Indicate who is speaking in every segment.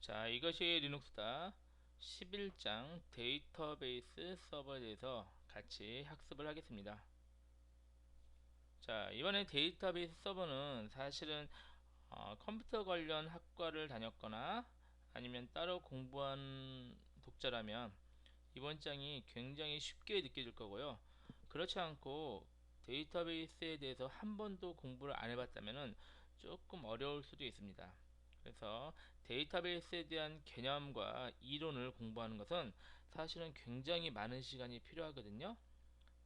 Speaker 1: 자, 이것이 리눅스다. 11장 데이터베이스 서버에 대해서 같이 학습을 하겠습니다. 자, 이번에 데이터베이스 서버는 사실은 컴퓨터 관련 학과를 다녔거나 아니면 따로 공부한 독자라면 이번 장이 굉장히 쉽게 느껴질 거고요. 그렇지 않고 데이터베이스에 대해서 한 번도 공부를 안 해봤다면 조금 어려울 수도 있습니다. 그래서 데이터베이스에 대한 개념과 이론을 공부하는 것은 사실은 굉장히 많은 시간이 필요하거든요.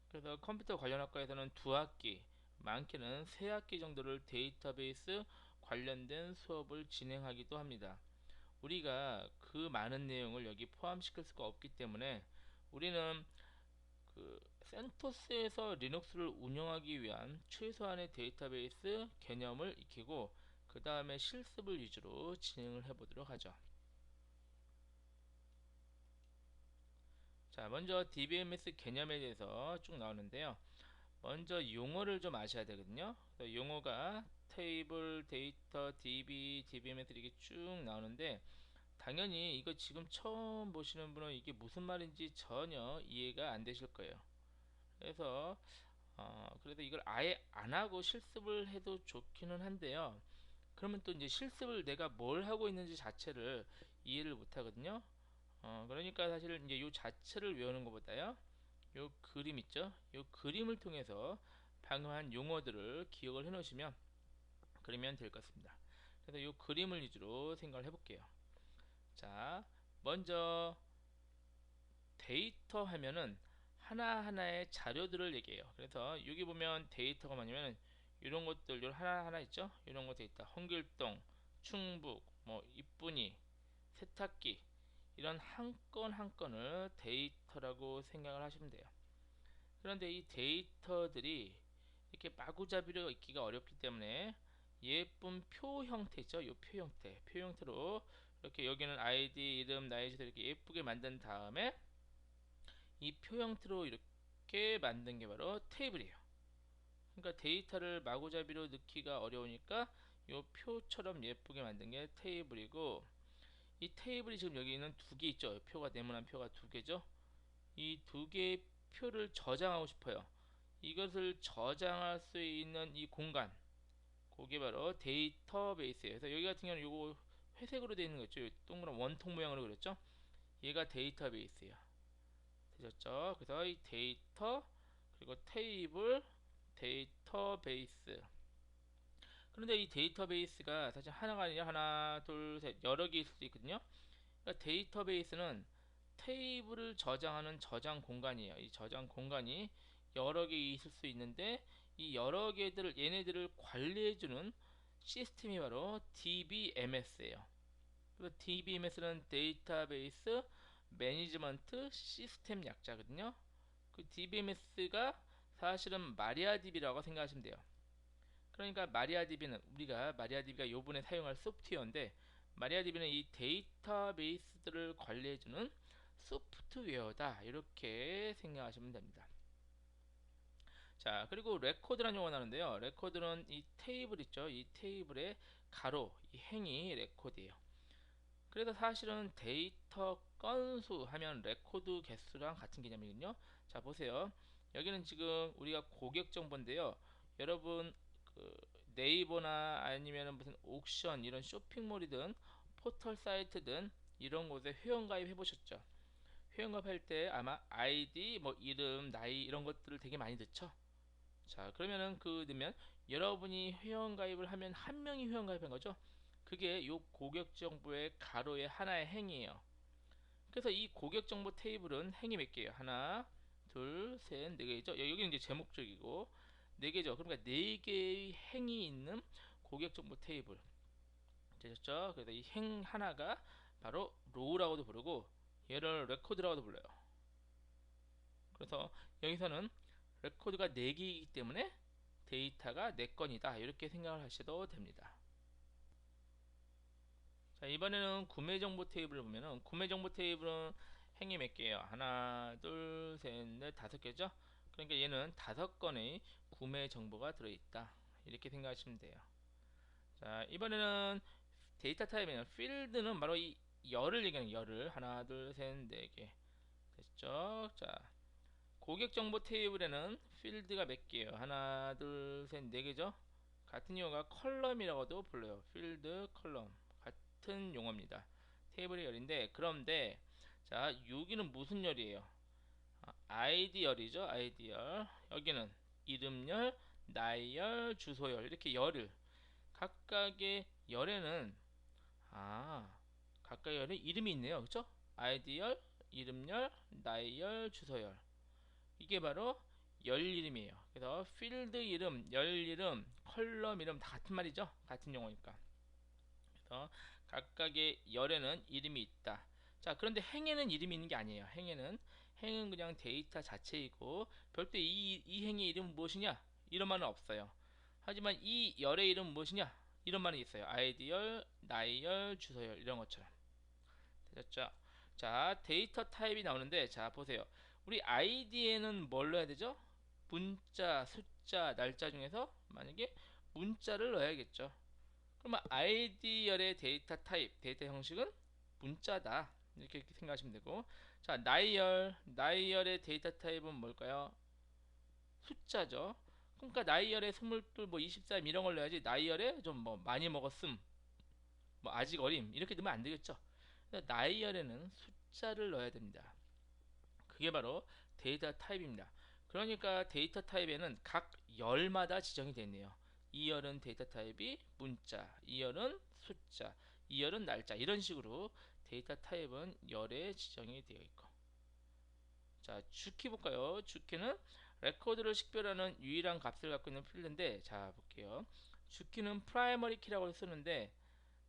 Speaker 1: 그래서 컴퓨터 관련 학과에서는 두 학기, 많게는 세 학기 정도를 데이터베이스 관련된 수업을 진행하기도 합니다. 우리가 그 많은 내용을 여기 포함시킬 수가 없기 때문에 우리는 센토스에서 리눅스를 운영하기 위한 최소한의 데이터베이스 개념을 익히고 그 다음에 실습을 위주로 진행을 해 보도록 하죠. 자, 먼저 DBMS 개념에 대해서 쭉 나오는데요. 먼저 용어를 좀 아셔야 되거든요. 용어가 테이블, 데이터, DB, DBMS 이렇게 쭉 나오는데 당연히 이거 지금 처음 보시는 분은 이게 무슨 말인지 전혀 이해가 안 되실 거예요. 그래서 이걸 아예 안 하고 실습을 해도 좋기는 한데요. 그러면 또 이제 실습을 내가 뭘 하고 있는지 자체를 이해를 못 하거든요. 그러니까 사실 이제 요 자체를 외우는 것보다요. 요 그림 있죠? 요 그림을 통해서 방금 한 용어들을 기억을 해 놓으시면 그러면 될 것 같습니다. 그래서 요 그림을 위주로 생각을 해 볼게요. 자, 먼저 데이터 하면은 하나하나의 자료들을 얘기해요. 그래서 여기 보면 데이터가 뭐냐면 이런 것들 요 하나하나 있죠? 이런 거 데이터. 홍길동, 충북, 뭐 이쁜이, 세탁기 이런 한 건 한 건을 데이터라고 생각을 하시면 돼요. 그런데 이 데이터들이 이렇게 마구잡이로 있기가 어렵기 때문에 예쁜 표 형태 있죠? 요 표 형태. 표 형태로 이렇게 여기는 아이디, 이름, 나이, 주소 이렇게 예쁘게 만든 다음에 이 표 형태로 이렇게 만든 게 바로 테이블이에요. 그러니까 데이터를 마구잡이로 넣기가 어려우니까 이 표처럼 예쁘게 만든 게 테이블이고, 이 테이블이 지금 여기 있는 두 개 있죠. 표가 네모난 표가 두 개죠. 이 두 개의 표를 저장하고 싶어요. 이것을 저장할 수 있는 이 공간, 그게 바로 데이터베이스예요. 그래서 여기 같은 경우는 요거 회색으로 되어 있는 거 있죠. 동그란 원통 모양으로 그렸죠. 얘가 데이터베이스예요. 되셨죠? 그래서 이 데이터 그리고 테이블 데이터베이스. 그런데 이 데이터베이스가 사실 하나가 아니라 하나 둘셋 여러 개 있을 수 있거든요. 그러니까 데이터베이스는 테이블을 저장하는 저장 공간이에요. 이 저장 공간이 여러 개 있을 수 있는데 이 여러 개들을 얘네들을 관리해주는 시스템이 바로 DBMS예요. 그리고 DBMS는 데이터베이스 매니지먼트 시스템 약자거든요. 그 DBMS가 사실은 마리아DB라고 생각하시면 돼요. 그러니까 마리아DB는 우리가 마리아DB가 요번에 사용할 소프트웨어인데 마리아DB는 이 데이터베이스들을 관리해주는 소프트웨어다 이렇게 생각하시면 됩니다. 자, 그리고 레코드라는 용어가 나오는데요. 레코드는 이 테이블 있죠. 이 테이블의 가로, 이 행이 레코드예요. 그래서 사실은 데이터 건수 하면 레코드 개수랑 같은 개념이거든요. 자, 보세요. 여기는 지금 우리가 고객 정보인데요. 여러분 네이버나 아니면 무슨 옥션 이런 쇼핑몰이든 포털 사이트든 이런 곳에 회원가입 해보셨죠? 회원가입 할 때 아마 아이디, 뭐 이름, 나이 이런 것들을 되게 많이 넣죠. 자, 그러면은 넣으면 여러분이 회원가입을 하면 한 명이 회원가입한 거죠. 그게 요 고객 정보의 가로의 하나의 행이에요. 그래서 이 고객 정보 테이블은 행이 몇 개예요? 하나, 둘, 셋, 네 개죠. 여기는 이제 제목적이고 네 개죠. 그러니까 네 개의 행이 있는 고객 정보 테이블 되셨죠? 그래서 이 행 하나가 바로 로우라고도 부르고 얘를 레코드라고도 불러요. 그래서 여기서는 레코드가 4개이기 때문에 데이터가 4건이다 이렇게 생각을 하셔도 됩니다. 자, 이번에는 구매 정보 테이블을 보면은 구매 정보 테이블은 행이 몇 개예요? 하나, 둘, 셋, 넷, 5개죠? 그러니까 얘는 5건의 구매 정보가 들어있다 이렇게 생각하시면 돼요. 자, 이번에는 데이터 타입에는 필드는 바로 이 열을 얘기하는 열을 하나 둘셋네개 됐죠? 자, 고객 정보 테이블에는 필드가 몇 개예요? 하나 둘셋네개죠? 같은 용어가 컬럼이라고도 불러요. 필드 컬럼 같은 용어입니다. 테이블의 열인데, 그런데 자, 여기는 무슨 열이에요? 아이디 열이죠. 아이디 열. 여기는 이름열, 나이열, 주소열, 이렇게 열을 각각의 열에는 각각의 열에 이름이 있네요. 그렇죠? 아이디열, 이름열, 나이열, 주소열, 이게 바로 열 이름이에요. 그래서 필드 이름, 열 이름, 컬럼 이름 다 같은 말이죠. 같은 용어니까. 그래서 각각의 열에는 이름이 있다. 자, 그런데 행에는 이름이 있는 게 아니에요. 행은 그냥 데이터 자체이고 별도 이 행의 이름은 무엇이냐? 이런 말은 없어요. 하지만 이 열의 이름은 무엇이냐? 이런 말은 있어요. 아이디 열, 나이 열, 주소 열, 이런 것처럼. 됐죠? 자, 데이터 타입이 나오는데, 자 보세요. 우리 아이디에는 뭘 넣어야 되죠? 문자, 숫자, 날짜 중에서 만약에 문자를 넣어야겠죠. 그러면 아이디열의 데이터 타입, 데이터 형식은 문자다, 이렇게 생각하시면 되고, 자 나이열의 데이터 타입은 뭘까요? 숫자죠. 그러니까 나이열에 22, 뭐 23 이런 걸 넣어야지, 나이열에 좀 뭐 많이 먹었음, 뭐 아직 어림, 이렇게 넣으면 안 되겠죠. 나이열에는 숫자를 넣어야 됩니다. 그게 바로 데이터 타입입니다. 그러니까 데이터 타입에는 각 열마다 지정이 되어 있네요. 이 열은 데이터 타입이 문자, 이 열은 숫자, 이 열은 날짜, 이런 식으로 데이터 타입은 열에 지정이 되어 있고. 자, 주키 볼까요? 주키는 레코드를 식별하는 유일한 값을 갖고 있는 필드인데, 자 볼게요. 주키는 프라이머리 키라고 쓰는데,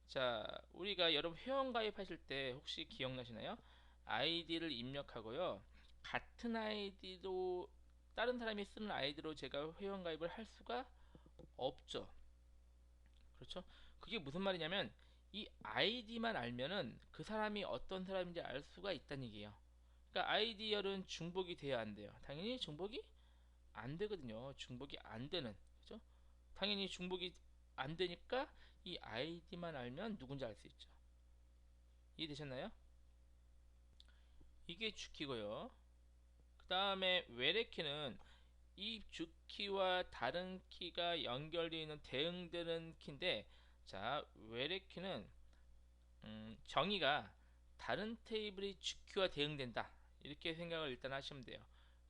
Speaker 1: 자 우리가 여러분 회원 가입하실 때 혹시 기억나시나요? 아이디를 입력하고요, 같은 아이디로 다른 사람이 쓰는 아이디로 제가 회원 가입을 할 수가 없죠. 그렇죠? 그게 무슨 말이냐면, 이 아이디만 알면은 그 사람이 어떤 사람인지 알 수가 있다는 얘기예요. 그러니까 아이디열은 중복이 돼야 안 돼요. 당연히 중복이 안 되거든요. 중복이 안 되는, 그죠? 당연히 중복이 안 되니까 이 아이디만 알면 누군지 알 수 있죠. 이해되셨나요? 이게 주키고요. 그 다음에 외래키는 이 주키와 다른 키가 연결되어 있는 대응되는 키인데, 자 외래키는 정의가 다른 테이블이 주키와 대응된다, 이렇게 생각을 일단 하시면 돼요.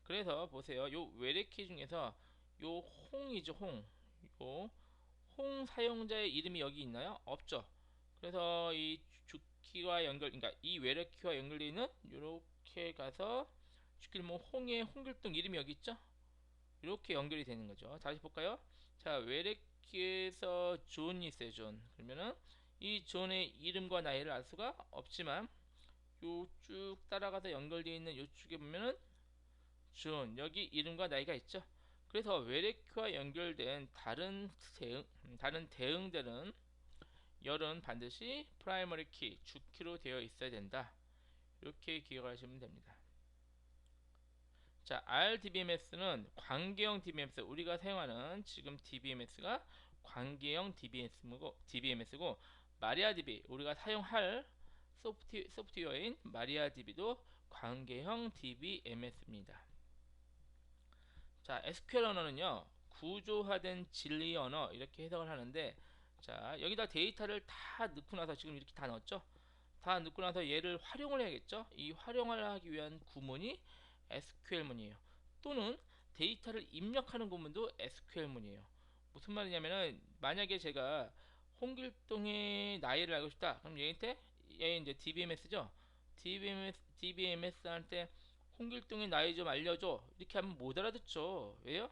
Speaker 1: 그래서 보세요. 요 외래키 중에서 요 홍이죠. 홍 사용자의 이름이 여기 있나요? 없죠. 그래서 이 주키와 연결, 그러니까 이 외래키와 연결되어 있는 이렇게 가서 주키를 뭐 홍의 홍길동 이름이 여기 있죠. 이렇게 연결이 되는 거죠. 다시 볼까요? 자, 외래키에서 존이 있어요. 존. 그러면은 이 존의 이름과 나이를 알 수가 없지만, 요 쭉 따라가서 연결되어 있는 요쪽에 보면은 존, 여기 이름과 나이가 있죠. 그래서 외래키와 연결된 다른 대응들은 열은 반드시 프라이머리 키, 주키로 되어 있어야 된다. 이렇게 기억하시면 됩니다. 자, RDBMS는 관계형 DBMS, 우리가 사용하는 지금 DBMS가 관계형 DBMS고, 마리아DB, 우리가 사용할 소프트웨어인 마리아DB도 관계형 DBMS입니다. 자, SQL 언어는요, 구조화된 진리 언어, 이렇게 해석을 하는데, 자 여기다 데이터를 다 넣고 나서, 지금 이렇게 다 넣었죠. 다 넣고 나서 얘를 활용을 해야겠죠. 이 활용을 하기 위한 구문이 SQL문이에요. 또는 데이터를 입력하는 구문도 SQL문이에요. 무슨 말이냐면은, 만약에 제가 홍길동의 나이를 알고 싶다, 그럼 얘 이제 DBMS죠. DBMS한테 홍길동의 나이 좀 알려줘, 이렇게 하면 못 알아듣죠. 왜요?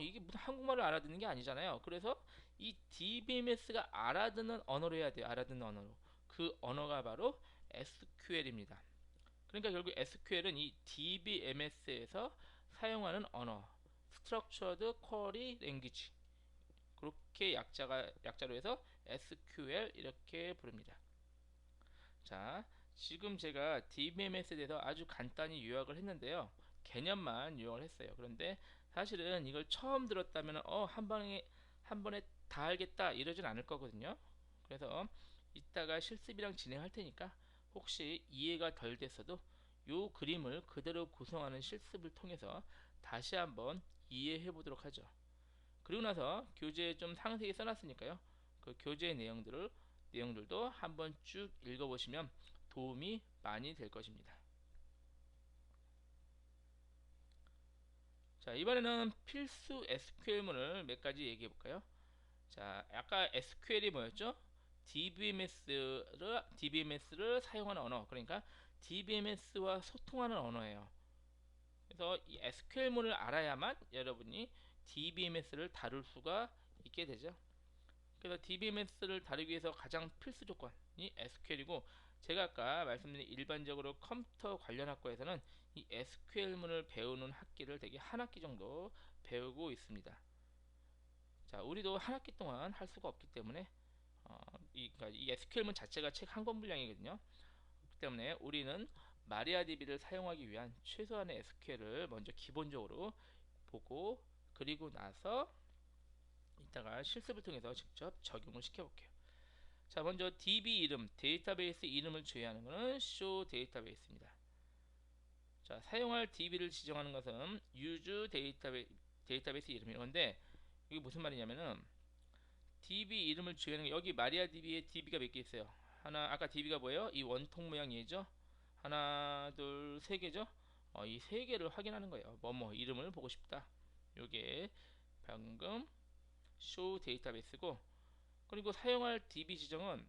Speaker 1: 이게 무슨 한국말을 알아듣는 게 아니잖아요. 그래서 이 DBMS가 알아듣는 언어로 해야 돼요. 알아듣는 언어로. 그 언어가 바로 SQL입니다. 그러니까 결국 SQL은 이 DBMS에서 사용하는 언어, Structured Query Language, 그렇게 약자로 해서 SQL 이렇게 부릅니다. 자, 지금 제가 DBMS에 대해서 아주 간단히 요약을 했는데요. 개념만 요약을 했어요. 그런데 사실은 이걸 처음 들었다면 한 번에 다 알겠다 이러진 않을 거거든요. 그래서 이따가 실습이랑 진행할 테니까 혹시 이해가 덜 됐어도 요 그림을 그대로 구성하는 실습을 통해서 다시 한번 이해해 보도록 하죠. 그리고 나서 교재에 좀 상세히 써놨으니까요. 그 교재 내용들도 한번 쭉 읽어보시면 도움이 많이 될 것입니다. 자, 이번에는 필수 SQL문을 몇 가지 얘기해 볼까요? 자, 아까 SQL이 뭐였죠? DBMS를 사용하는 언어, 그러니까 DBMS와 소통하는 언어예요. 그래서 이 SQL문을 알아야만 여러분이 DBMS를 다룰 수가 있게 되죠. 그래서 DBMS를 다루기 위해서 가장 필수 조건이 SQL이고, 제가 아까 말씀드린 일반적으로 컴퓨터 관련 학과에서는 이 SQL문을 배우는 학기를 대개 한 학기 정도 배우고 있습니다. 자, 우리도 한 학기 동안 할 수가 없기 때문에 그러니까 이 SQL문 자체가 책 한 권 분량이거든요. 그렇기 때문에 우리는 마리아DB를 사용하기 위한 최소한의 SQL을 먼저 기본적으로 보고, 그리고 나서 이따가 실습을 통해서 직접 적용을 시켜볼게요. 자, 먼저 DB 이름, 데이터베이스 이름을 주의하는 것은 show 데이터베이스입니다. 자, 사용할 DB를 지정하는 것은 use 데이터베이스 이름인 건데, 이게 무슨 말이냐면은 DB 이름을 주의하는 게, 여기 마리아DB에 DB가 몇 개 있어요. 하나, 아까 DB가 뭐예요? 이 원통 모양이죠. 하나, 둘, 세 개죠. 이 세 개를 확인하는 거예요. 뭐뭐 이름을 보고 싶다. 요게 방금 show 데이터베이스고, 그리고 사용할 DB 지정은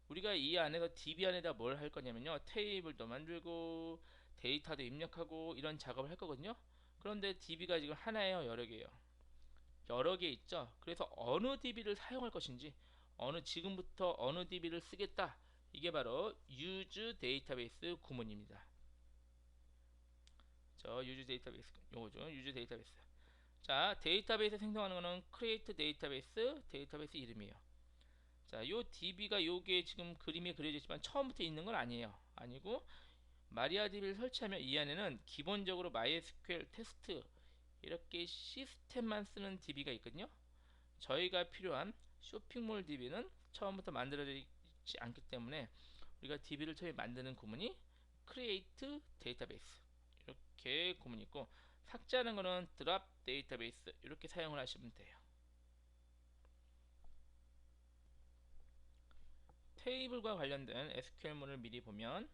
Speaker 1: 우리가 이 안에서 DB 안에다 뭘 할 거냐면요, 테이블도 만들고 데이터도 입력하고 이런 작업을 할 거거든요. 그런데 DB가 지금 하나예요, 여러 개예요? 여러 개 있죠. 그래서 어느 DB를 사용할 것인지, 지금부터 어느 DB를 쓰겠다, 이게 바로 use 데이터베이스 구문입니다. 저 use 데이터베이스 요거죠. use 데이터베이스. 자, 데이터베이스 생성하는 거는 create 데이터베이스 이름이에요. 자, 요 DB가 요게 지금 그림에 그려져 있지만 처음부터 있는 건 아니에요. 아니고 마리아DB를 설치하면 이 안에는 기본적으로 MySQL 테스트 이렇게 시스템만 쓰는 DB가 있거든요. 저희가 필요한 쇼핑몰 DB는 처음부터 만들어져 있지 않기 때문에 우리가 DB를 처음에 만드는 구문이 create 데이터베이스 이렇게 구문이 있고, 삭제하는 거는 drop 데이터베이스 이렇게 사용을 하시면 돼요. 테이블과 관련된 SQL문을 미리 보면,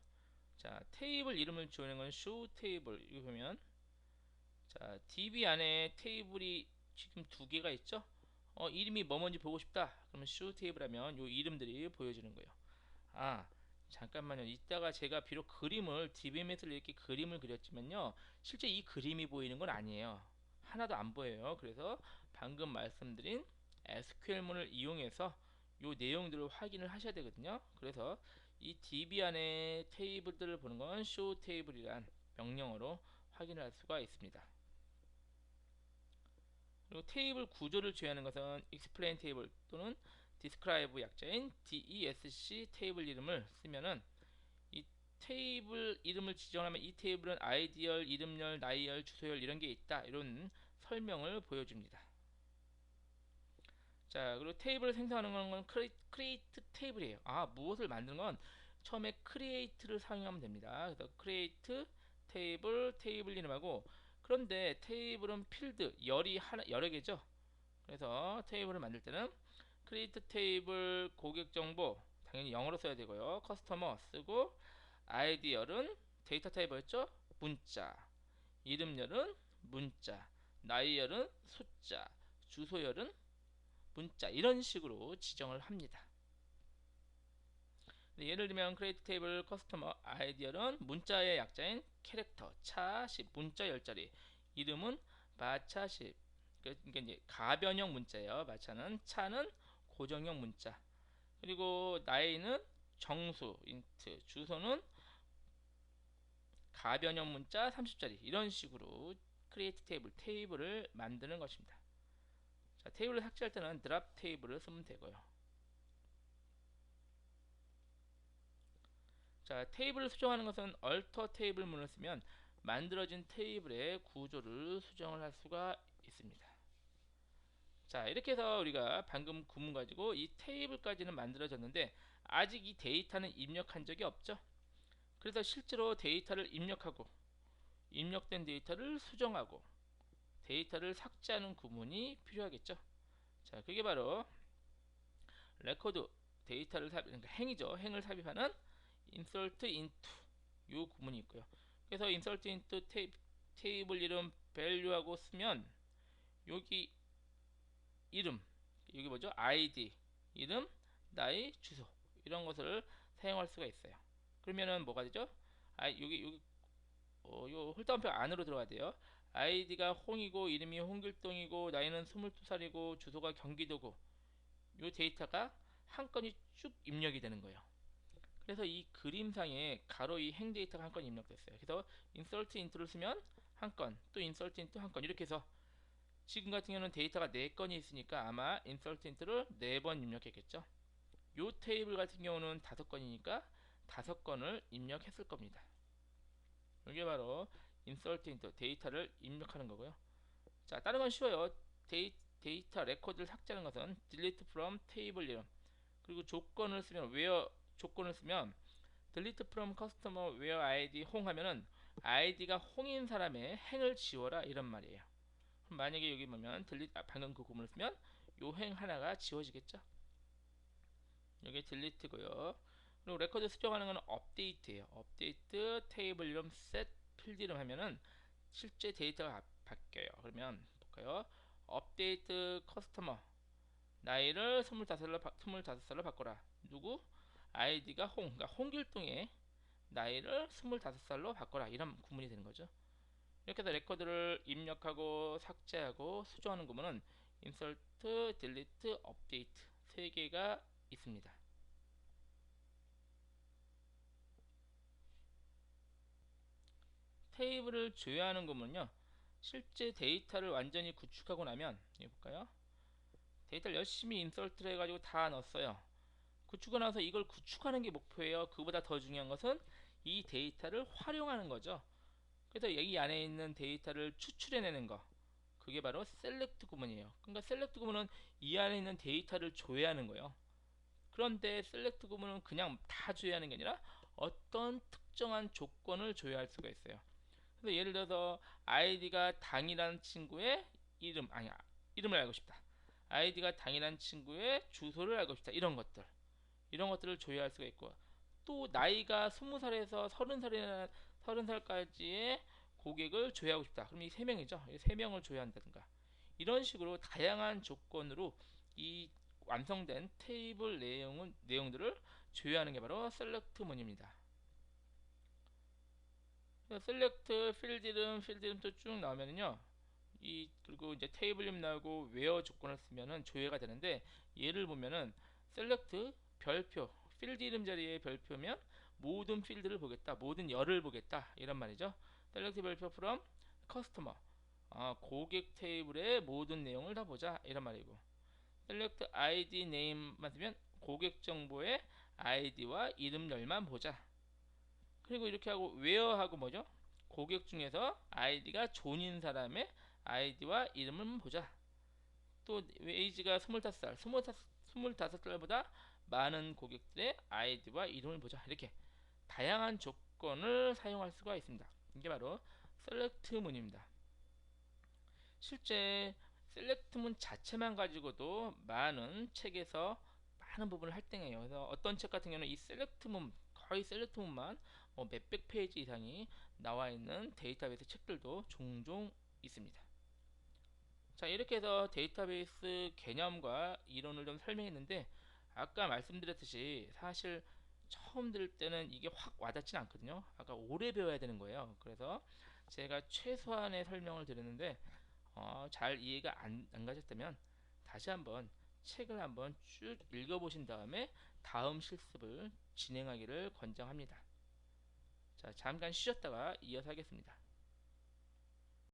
Speaker 1: 자, 테이블 이름을 주는 건 show 테이블. 이거 보면, 자, DB 안에 테이블이 지금 두 개가 있죠. 이름이 뭐뭔지 보고 싶다, 그러면 show 테이블 하면 요 이름들이 보여지는 거예요. 아, 잠깐만요. 이따가 제가 비록 DBMS를 이렇게 그림을 그렸지만요, 실제 이 그림이 보이는 건 아니에요. 하나도 안 보여요. 그래서 방금 말씀드린 SQL문을 이용해서 요 내용들을 확인을 하셔야 되거든요. 그래서 이 DB 안에 테이블들을 보는 건 show 테이블이란 명령어로 확인할 수가 있습니다. 그리고 테이블 구조를 주의하는 것은 explain 테이블 또는 describe 약자인 DESC 테이블 이름을 쓰면은, 이 테이블 이름을 지정하면 이 테이블은 아이디열, 이름열, 나이열, 주소열 이런 게 있다, 이런 설명을 보여줍니다. 자, 그리고 테이블을 생성하는 건 create 테이블이에요. 무엇을 만드는 건 처음에 create를 사용하면 됩니다. 그래서 create 테이블 이름하고, 그런데 테이블은 필드 열이 여러 개죠. 그래서 테이블을 만들 때는 create 테이블 고객 정보 당연히 영어로 써야 되고요. 커스터머 쓰고, 아이디열은 데이터 타입이었죠. 문자, 이름열은 문자, 나이열은 숫자, 주소열은 문자, 이런 식으로 지정을 합니다. 예를 들면 create table customer 아이디얼은 문자의 약자인 캐릭터 차 10, 문자 10자리, 이름은 마차 10. 그러니까 이제 가변형 문자예요. 마차는, 차는 고정형 문자. 그리고 나이는 정수 인트, 주소는 가변형 문자 30자리, 이런 식으로 create 테이블을 만드는 것입니다. 자, 테이블을 삭제할 때는 drop 테이블을 쓰면 되고요. 자, 테이블을 수정하는 것은 alter 테이블 문을 쓰면 만들어진 테이블의 구조를 수정을 할 수가 있습니다. 자, 이렇게 해서 우리가 방금 구문 가지고 이 테이블까지는 만들어졌는데 아직 이 데이터는 입력한 적이 없죠. 그래서 실제로 데이터를 입력하고 입력된 데이터를 수정하고 데이터를 삭제하는 구문이 필요하겠죠. 자, 그게 바로 레코드 데이터를 그러니까 행이죠. 행을 삽입하는 insert into 요 구문이 있고요. 그래서 insert into 테이블 이름 value하고 쓰면 여기 이름, 여기 뭐죠? id 이름, 나이, 주소 이런 것을 사용할 수가 있어요. 그러면은 뭐가 되죠? 여기 요 홀다운표 안으로 들어가야 돼요. 아이디가 홍이고 이름이 홍길동이고 나이는 22살이고 주소가 경기도고 요 데이터가 한 건이 쭉 입력이 되는 거예요. 그래서 이 그림상에 가로 이 행 데이터가 한 건 입력됐어요. 그래서 insert into를 쓰면 한 건, 또 insert into 한 건 이렇게 해서 지금 같은 경우는 데이터가 4건이 있으니까 아마 insert into를 4번 입력했겠죠. 요 테이블 같은 경우는 5건이니까 5건을 입력했을 겁니다. 이게 바로 insert into 데이터를 입력하는 거고요. 자, 다른 건 쉬워요. 데이터 레코드를 삭제하는 것은 delete from 테이블 이름 그리고 조건을 쓰면 where 조건을 쓰면 delete from customer where id 홍 하면은 id가 홍인 사람의 행을 지워라 이런 말이에요. 그럼 만약에 여기 보면 방금 그 구문을 쓰면 요 행 하나가 지워지겠죠. 이게 delete고요. 그리고 레코드 수정하는 건 업데이트예요. 업데이트 테이블 이름 set 필드 이름 하면은 실제 데이터가 바뀌어요. 그러면 볼까요? 업데이트 커스터머 나이를 25살로 바꿔라. 누구? 아이디가 그러니까 홍길동의 나이를 25살로 바꿔라. 이런 구문이 되는 거죠. 이렇게 해서 레코드를 입력하고 삭제하고 수정하는 구문은 insert, delete, update 세 개가 있습니다. 테이블을 조회하는 구문은요. 실제 데이터를 완전히 구축하고 나면 볼까요? 데이터를 열심히 인설트를 해가지고 다 넣었어요. 구축하고 나서 이걸 구축하는 게 목표예요. 그보다 더 중요한 것은 이 데이터를 활용하는 거죠. 그래서 여기 안에 있는 데이터를 추출해내는 거 그게 바로 셀렉트 구문이에요. 그러니까 셀렉트 구문은 이 안에 있는 데이터를 조회하는 거예요. 그런데 셀렉트 구문은 그냥 다 조회하는 게 아니라 어떤 특정한 조건을 조회할 수가 있어요. 그래서 예를 들어서 아이디가 당이라는 친구의 이름을 알고 싶다. 아이디가 당이라는 친구의 주소를 알고 싶다. 이런 것들을 조회할 수가 있고 또 나이가 20살에서 30살까지의 고객을 조회하고 싶다. 그럼 이 3명이죠. 이 3명을 조회한다든가 이런 식으로 다양한 조건으로 이 완성된 테이블 내용들을 조회하는 게 바로 셀렉트문입니다. 셀렉트 필드 이름도 쭉 나오면은요. 그리고 이제 테이블 이름 나오고 웨어 조건을 쓰면은 조회가 되는데 예를 보면은 셀렉트 별표 필드 이름 자리에 별표면 모든 필드를 보겠다. 모든 열을 보겠다. 이런 말이죠. 셀렉트 별표 from customer 고객 테이블의 모든 내용을 다 보자. 이런 말이고 셀렉트 ID name만 쓰면 고객 정보의 아이디와 이름열만 보자. 그리고 이렇게 하고 where하고 뭐죠? 고객 중에서 아이디가 존인 사람의 아이디와 이름을 보자. 또 에이지가 25살, 25살보다 많은 고객들의 아이디와 이름을 보자. 이렇게 다양한 조건을 사용할 수가 있습니다. 이게 바로 셀렉트문입니다. 실제 셀렉트문 자체만 가지고도 많은 책에서 많은 부분을 할당해요. 그래서 어떤 책 같은 경우는 이 셀렉트문 거의 셀렉트문만 몇백 페이지 이상이 나와 있는 데이터베이스 책들도 종종 있습니다. 자, 이렇게 해서 데이터베이스 개념과 이론을 좀 설명했는데 아까 말씀드렸듯이 사실 처음 들을 때는 이게 확 와닿진 않거든요. 아까 오래 배워야 되는 거예요. 그래서 제가 최소한의 설명을 드렸는데 잘 이해가 안 가셨다면 다시 한번 책을 한번 쭉 읽어보신 다음에 다음 실습을 진행하기를 권장합니다. 자, 잠깐 쉬었다가 이어서 하겠습니다.